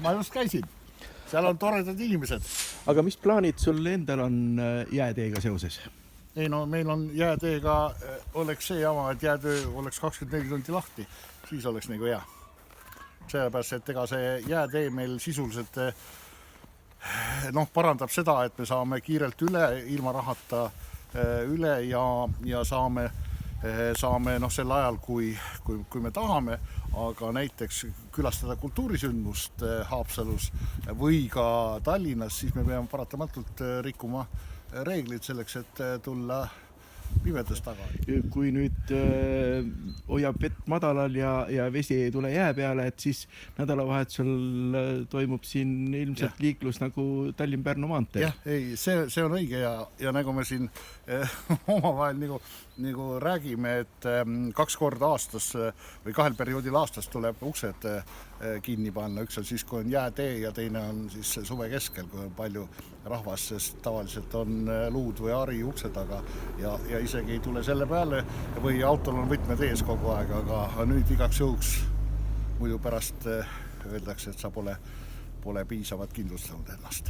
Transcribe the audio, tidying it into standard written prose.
Ma just käisin. Seal on toredad inimesed. Aga mis plaanid sul endal on jääteega seoses? Ei no, meil on jääteega, oleks see jama, et jäätöö oleks 24 tundi lahti, siis oleks nagu hea. Sellepärast, et ega see jäätee meil sisuliselt parandab seda, et me saame kiirelt üle, ilma rahata üle ja saame sel ajal, kui me tahame, aga näiteks külastada kultuurisündmust Haapsalus või ka Tallinnas, siis me peame paratamatult rikkuma reeglid selleks, et tulla pimedas taga. Kui nüüd hoiab vett madalal ja vesi ei tule jää peale, et siis nädalavahetusel toimub siin ilmselt liiklus nagu Tallinn-Pärnu maanteel. Jah, ei, see on õige ja nagu me siin omavahel nagu räägime, et 2 korda aastas või 2 perioodil aastas tuleb uksed kinni panna. Üks on siis, kui on jäätee ja teine on siis suve keskel, kui on palju rahvast, sest tavaliselt on luud või hari ukse taga ja isegi ei tule selle peale või autol on võtmed ees kogu aeg, aga nüüd igaks juhuks muidu pärast öeldakse, et sa pole piisavat kindlustanud ennast.